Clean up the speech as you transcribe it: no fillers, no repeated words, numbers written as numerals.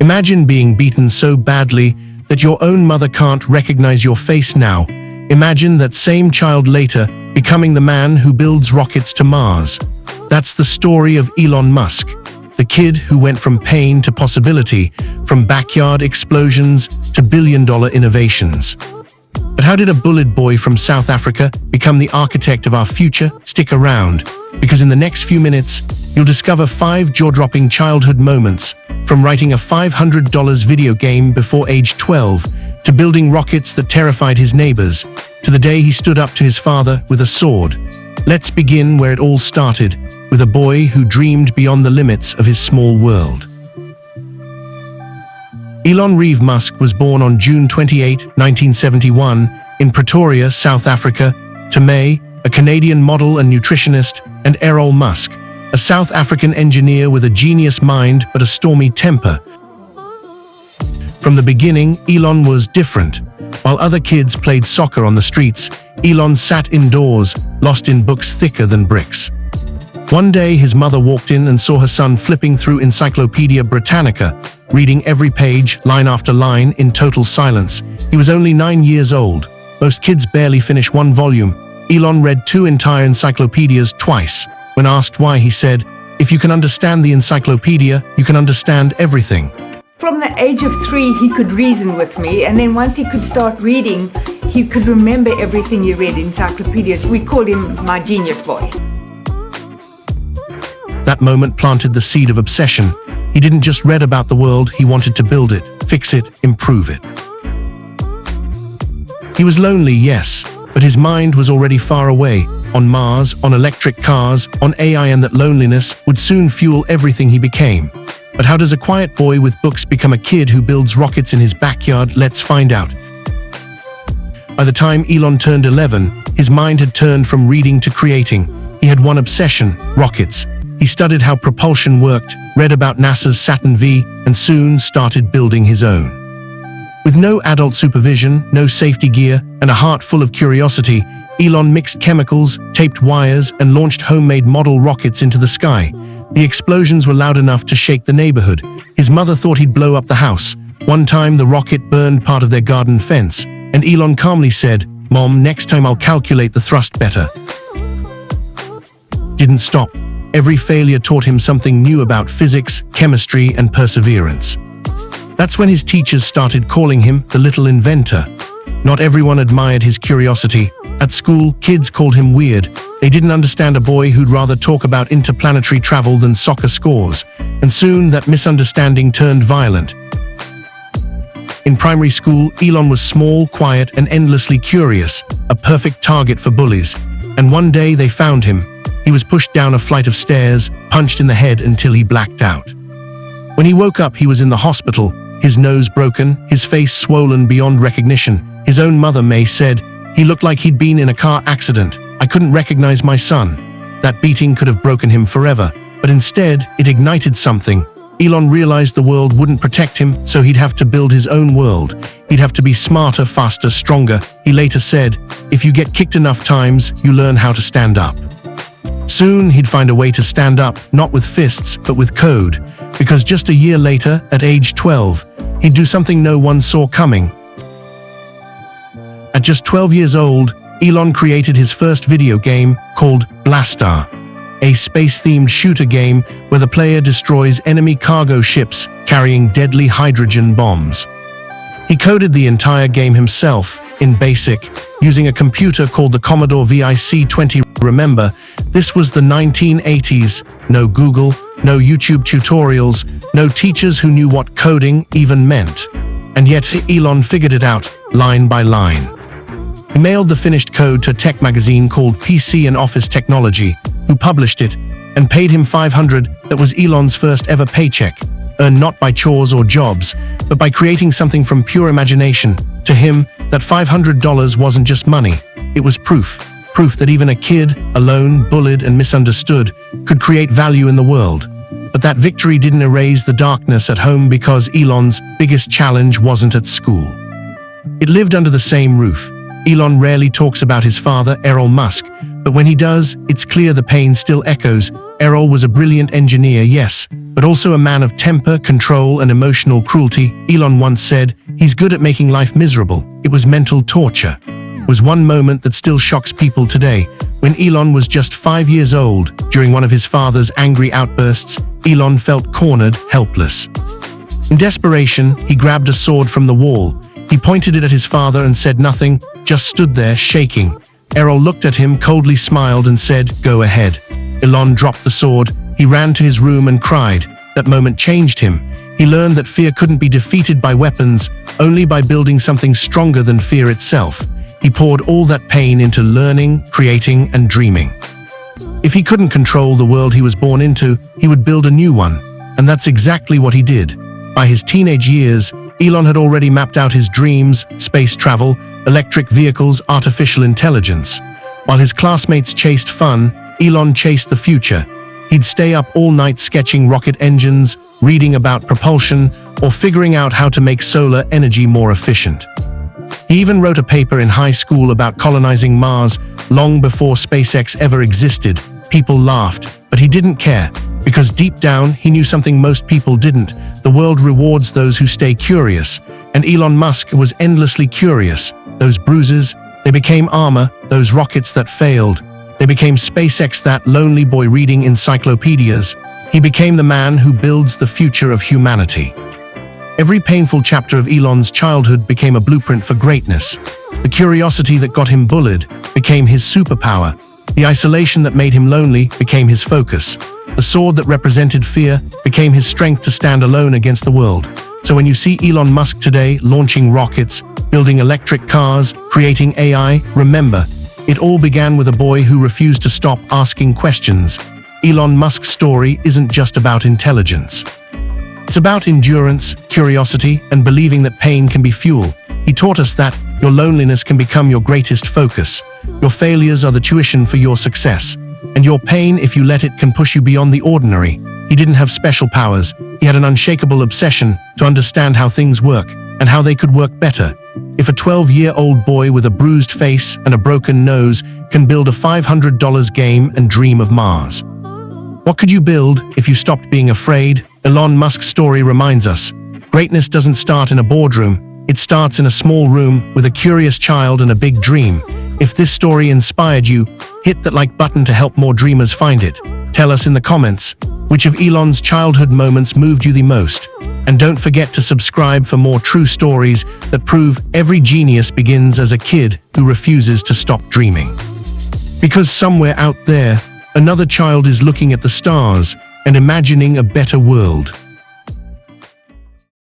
Imagine being beaten so badly that your own mother can't recognize your face now. Imagine that same child later becoming the man who builds rockets to Mars. That's the story of Elon Musk, the kid who went from pain to possibility, from backyard explosions to billion-dollar innovations. But how did a bullet boy from South Africa become the architect of our future? Stick around, because in the next few minutes, you'll discover 5 jaw-dropping childhood moments, from writing a $500 video game before age 12, to building rockets that terrified his neighbors, to the day he stood up to his father with a sword. Let's begin where it all started, with a boy who dreamed beyond the limits of his small world. Elon Reeve Musk was born on June 28, 1971, in Pretoria, South Africa, to May, a Canadian model and nutritionist, and Errol Musk, a South African engineer with a genius mind but a stormy temper. From the beginning, Elon was different. While other kids played soccer on the streets, Elon sat indoors, lost in books thicker than bricks. One day, his mother walked in and saw her son flipping through Encyclopedia Britannica, reading every page, line after line, in total silence. He was only 9 years old. Most kids barely finish one volume. Elon read 2 entire encyclopedias twice. When asked why, he said, "If you can understand the encyclopedia, you can understand everything." From the age of 3, he could reason with me, and then once he could start reading, he could remember everything he read in encyclopedias. We called him my genius boy. That moment planted the seed of obsession. He didn't just read about the world, he wanted to build it, fix it, improve it. He was lonely, yes, but his mind was already far away, on Mars, on electric cars, on AI, and that loneliness would soon fuel everything he became. But how does a quiet boy with books become a kid who builds rockets in his backyard? Let's find out. By the time Elon turned 11, his mind had turned from reading to creating. He had one obsession: rockets. He studied how propulsion worked, read about NASA's Saturn V, and soon started building his own. With no adult supervision, no safety gear, and a heart full of curiosity, Elon mixed chemicals, taped wires, and launched homemade model rockets into the sky. The explosions were loud enough to shake the neighborhood. His mother thought he'd blow up the house. One time, the rocket burned part of their garden fence, and Elon calmly said, "Mom, next time I'll calculate the thrust better." Didn't stop. Every failure taught him something new about physics, chemistry, and perseverance. That's when his teachers started calling him the little inventor. Not everyone admired his curiosity. At school, kids called him weird. They didn't understand a boy who'd rather talk about interplanetary travel than soccer scores. And soon, that misunderstanding turned violent. In primary school, Elon was small, quiet, and endlessly curious, a perfect target for bullies. And one day they found him. He was pushed down a flight of stairs, punched in the head until he blacked out. When he woke up, he was in the hospital, his nose broken, his face swollen beyond recognition. His own mother, May, said, "He looked like he'd been in a car accident. I couldn't recognize my son." That beating could have broken him forever, but instead, it ignited something. Elon realized the world wouldn't protect him, so he'd have to build his own world. He'd have to be smarter, faster, stronger. He later said, "If you get kicked enough times, you learn how to stand up." Soon, he'd find a way to stand up, not with fists, but with code. Because just a year later, at age 12, he'd do something no one saw coming. At just 12 years old, Elon created his first video game called Blastar, a space-themed shooter game where the player destroys enemy cargo ships carrying deadly hydrogen bombs. He coded the entire game himself, in BASIC, using a computer called the Commodore VIC-20. Remember, this was the 1980s. No Google, no YouTube tutorials, no teachers who knew what coding even meant. And yet Elon figured it out, line by line. He mailed the finished code to a tech magazine called PC and Office Technology, who published it, and paid him $500. That was Elon's first ever paycheck, earned not by chores or jobs, but by creating something from pure imagination. To him, that $500 wasn't just money, it was proof that even a kid, alone, bullied, and misunderstood, could create value in the world. But that victory didn't erase the darkness at home, because Elon's biggest challenge wasn't at school. It lived under the same roof. Elon rarely talks about his father, Elon Musk, But when he does, it's clear the pain still echoes. Errol was a brilliant engineer, yes, but also a man of temper, control, and emotional cruelty. Elon once said, "He's good at making life miserable." It was mental torture. It was one moment that still shocks people today. When Elon was just 5 years old, during one of his father's angry outbursts, Elon felt cornered, helpless. In desperation, he grabbed a sword from the wall. He pointed it at his father and said nothing, just stood there, shaking. Errol looked at him, coldly smiled and said, "Go ahead." Elon dropped the sword. He ran to his room and cried. That moment changed him. He learned that fear couldn't be defeated by weapons, only by building something stronger than fear itself. He poured all that pain into learning, creating, and dreaming. If he couldn't control the world he was born into, he would build a new one. And that's exactly what he did. By his teenage years, Elon had already mapped out his dreams: space travel, electric vehicles, artificial intelligence. While his classmates chased fun, Elon chased the future. He'd stay up all night sketching rocket engines, reading about propulsion, or figuring out how to make solar energy more efficient. He even wrote a paper in high school about colonizing Mars long before SpaceX ever existed. People laughed, but he didn't care, because deep down he knew something most people didn't. The world rewards those who stay curious, and Elon Musk was endlessly curious. Those bruises, they became armor. Those rockets that failed, they became SpaceX. That lonely boy reading encyclopedias, he became the man who builds the future of humanity. Every painful chapter of Elon's childhood became a blueprint for greatness. The curiosity that got him bullied became his superpower. The isolation that made him lonely became his focus. The sword that represented fear became his strength to stand alone against the world. So when you see Elon Musk today launching rockets, building electric cars, creating AI, remember, it all began with a boy who refused to stop asking questions. Elon Musk's story isn't just about intelligence. It's about endurance, curiosity, and believing that pain can be fuel. He taught us that your loneliness can become your greatest focus. Your failures are the tuition for your success. And your pain, if you let it, can push you beyond the ordinary. He didn't have special powers. He had an unshakable obsession to understand how things work and how they could work better. If a 12-year-old boy with a bruised face and a broken nose can build a $500 game and dream of Mars, what could you build if you stopped being afraid? Elon Musk's story reminds us, greatness doesn't start in a boardroom. It starts in a small room with a curious child and a big dream. If this story inspired you, hit that like button to help more dreamers find it. Tell us in the comments, which of Elon's childhood moments moved you the most? And don't forget to subscribe for more true stories that prove every genius begins as a kid who refuses to stop dreaming. Because somewhere out there, another child is looking at the stars and imagining a better world.